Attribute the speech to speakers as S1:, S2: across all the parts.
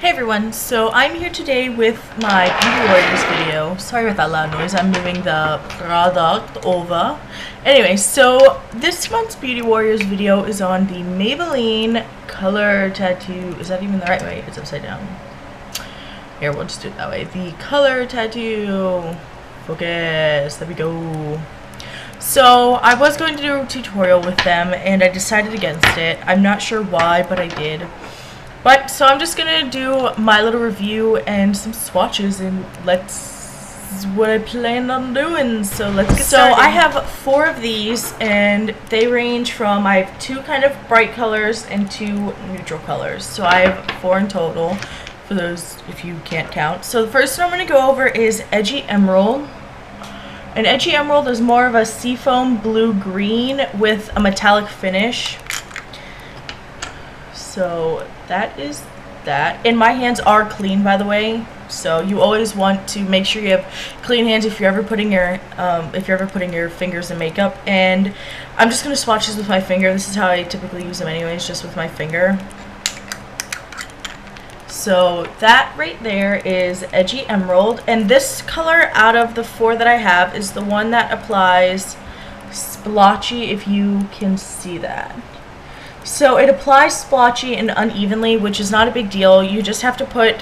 S1: Hey everyone, so I'm here today with my Beauty Warriors video. Sorry about that loud noise, I'm moving the product over. Anyway, so this month's Beauty Warriors video is on the Maybelline Color Tattoo. Is that even the right way? It's upside down. Here, we'll just do it that way. The Color Tattoo. Focus. There we go. So I was going to do a tutorial with them and I decided against it. I'm not sure why, but I did. So I'm just gonna do my little review and some swatches, and that's what I plan on doing. So let's get started. So I have 4 of these, and they range from, I have 2 kind of bright colors and 2 neutral colors. So I have 4 in total, for those if you can't count. So the first one I'm gonna go over is Edgy Emerald. And Edgy Emerald is more of a seafoam blue-green with a metallic finish. So that is that. And my hands are clean, by the way. So you always want to make sure you have clean hands if you're ever putting your fingers in makeup. And I'm just gonna swatch this with my finger. This is how I typically use them anyways, just with my finger. So that right there is Edgy Emerald, and this color out of the 4 that I have is the one that applies splotchy, if you can see that. So it applies splotchy and unevenly, which is not a big deal. You just have to put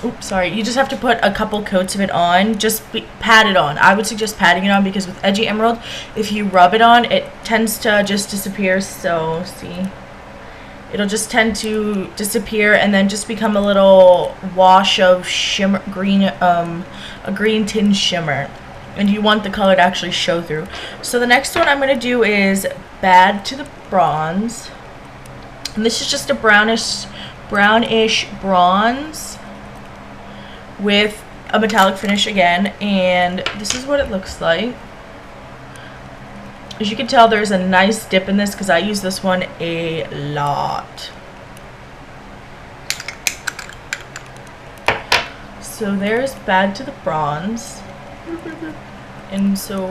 S1: you just have to put a couple coats of it on. Just pat it on. I would suggest patting it on, because with Edgy Emerald, if you rub it on, it tends to just disappear. So see, it'll just tend to disappear and then just become a little wash of shimmer, green, a green tinge shimmer. And you want the color to actually show through. So the next one I'm going to do is Bad to the Bronze. And this is just a brownish bronze with a metallic finish again. And this is what it looks like. As you can tell, there's a nice dip in this because I use this one a lot. So there's Bad to the Bronze. And so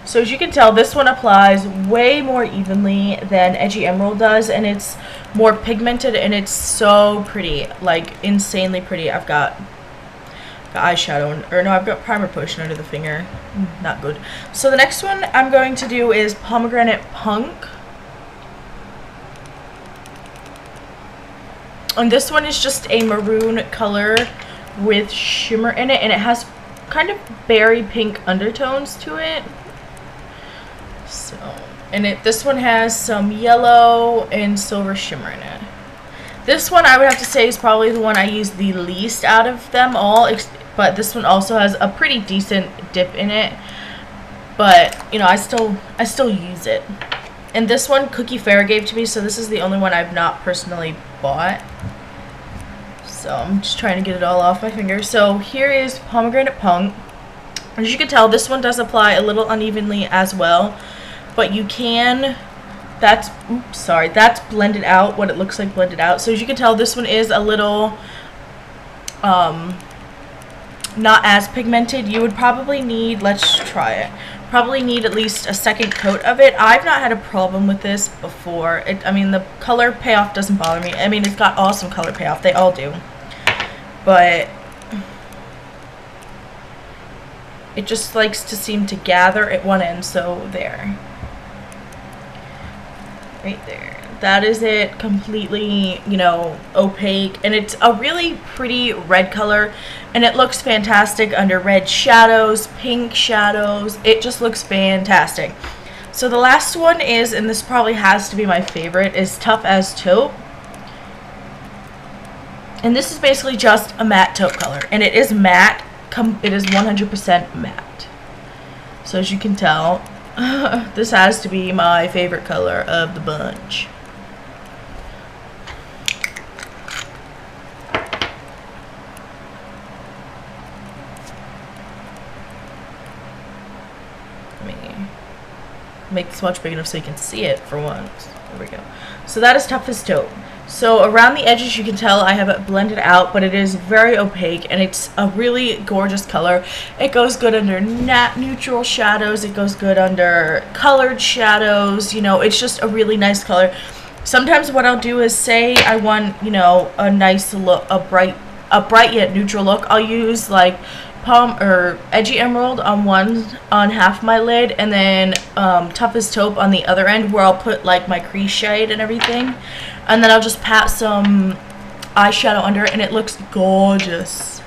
S1: as you can tell, this one applies way more evenly than Edgy Emerald does, and it's more pigmented, and it's so pretty, like insanely pretty. I've got eyeshadow, or no, I've got primer potion under the finger. Not good. So the next one I'm going to do is Pomegranate Punk. And this one is just a maroon color with shimmer in it, and it has kind of berry pink undertones to it. So, and this one has some yellow and silver shimmer in it. This one I would have to say is probably the one I use the least out of them all, but this one also has a pretty decent dip in it. But you know, I still use it. And this one Cookie Fair gave to me, so this is the only one I've not personally bought. So I'm just trying to get it all off my finger. So here is Pomegranate Punk. As you can tell, this one does apply a little unevenly as well, but you can, that's blended out, what it looks like blended out. So as you can tell, this one is a little not as pigmented. You would probably need, let's try it, probably need at least a second coat of it. I've not had a problem with this before. I mean, the color payoff doesn't bother me. I mean, it's got awesome color payoff. They all do. But it just likes to seem to gather at one end. So there. Right there. That is it. Completely, you know, opaque. And it's a really pretty red color. And it looks fantastic under red shadows, pink shadows. It just looks fantastic. So the last one is, and this probably has to be my favorite, is Tough as Taupe. And this is basically just a matte taupe color. And it is matte. It is 100% matte. So as you can tell, this has to be my favorite color of the bunch. Make this much big enough so you can see it for once. There we go. So that is Tough as Taupe. So around the edges, you can tell I have it blended out, but it is very opaque, and it's a really gorgeous color. It goes good under neutral shadows. It goes good under colored shadows. You know, it's just a really nice color. sometimes what I'll do is say I want, you know, a nice look, a bright yet neutral look. I'll use like Palm or Edgy Emerald on half my lid, and then Toughest Taupe on the other end, where I'll put like my crease shade and everything, and then I'll just pat some eyeshadow under it, and it looks gorgeous.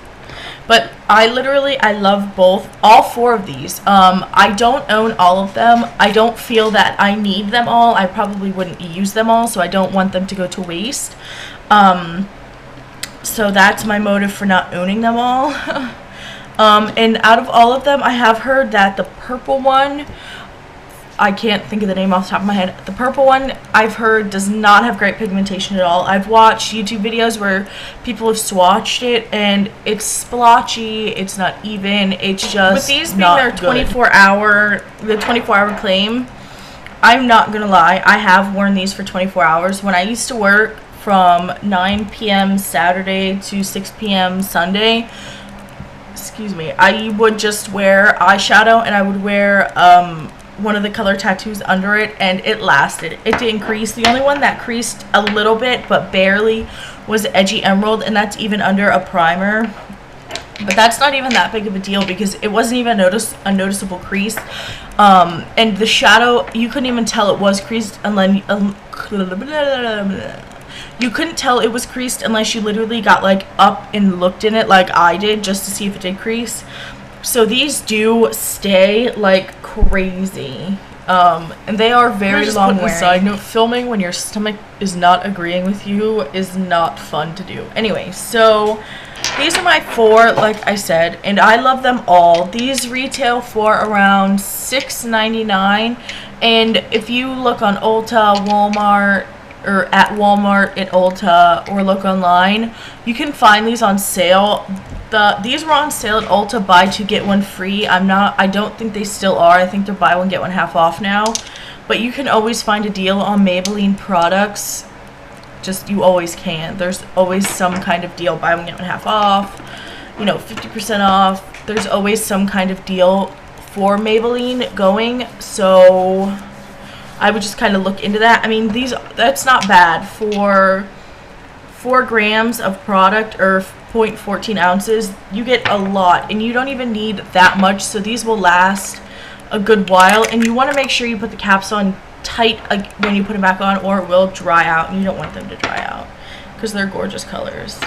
S1: But I love all 4 of these. I don't own all of them. I don't feel that I need them all. I probably wouldn't use them all, so I don't want them to go to waste. So that's my motive for not owning them all. And out of all of them, I have heard that the purple one, I can't think of the name off the top of my head. The purple one, I've heard, does not have great pigmentation at all. I've watched YouTube videos where people have swatched it, and it's splotchy, it's not even, it's just with these being their 24-hour claim, I'm not gonna lie, I have worn these for 24 hours. When I used to work from 9 p.m. Saturday to 6 p.m. Sunday, excuse me, I would just wear eyeshadow, and I would wear one of the color tattoos under it, and it lasted. It didn't crease. The only one that creased a little bit but barely was Edgy Emerald, and that's even under a primer. But that's not even that big of a deal because it wasn't even a noticeable crease. And the shadow, you couldn't even tell it was creased unless you couldn't tell it was creased unless you literally got like up and looked in it like I did just to see if it did crease. So these do stay like crazy. And they are very long wearing. Side note, filming when your stomach is not agreeing with you is not fun to do. Anyway, so these are my 4, like I said, and I love them all. These retail for around $6.99, and if you look on Ulta, Walmart, or at Walmart, at Ulta, or look online, you can find these on sale. These were on sale at Ulta, buy 2 get 1 free. I don't think they still are. I think they're buy 1 get 1 half off now. But you can always find a deal on Maybelline products. Just, you always can. There's always some kind of deal, buy 1 get 1 half off, you know, 50% off. There's always some kind of deal for Maybelline going, so I would just kind of look into that. I mean, that's not bad for 4 grams of product, or 0.14 ounces. You get a lot, and you don't even need that much, so these will last a good while. And you want to make sure you put the caps on tight when you put them back on, or it will dry out, and you don't want them to dry out because they're gorgeous colors.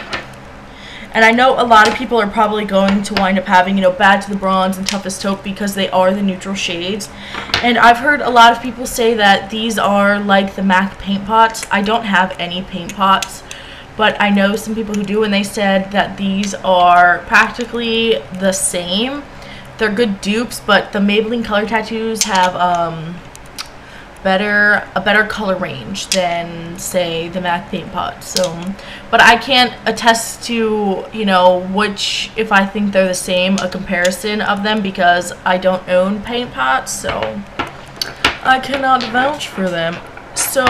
S1: And I know a lot of people are probably going to wind up having, you know, Bad to the Bronze and Toughest Taupe because they are the neutral shades. And I've heard a lot of people say that these are like the MAC paint pots. I don't have any paint pots, but I know some people who do, and they said that these are practically the same. They're good dupes, but the Maybelline color tattoos have a better color range than, say, the MAC paint pot. So, but I can't attest to, you know, if I think they're the same, a comparison of them, because I don't own paint pots, so I cannot vouch for them. So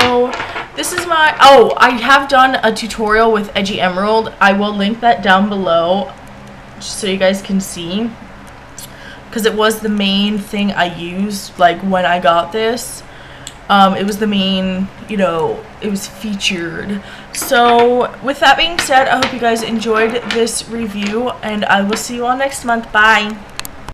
S1: this is my, I have done a tutorial with Edgy Emerald. I will link that down below just so you guys can see, because it was the main thing I used, like, when I got this. It was the main, you know, it was featured. So with that being said, I hope you guys enjoyed this review, and I will see you all next month. Bye.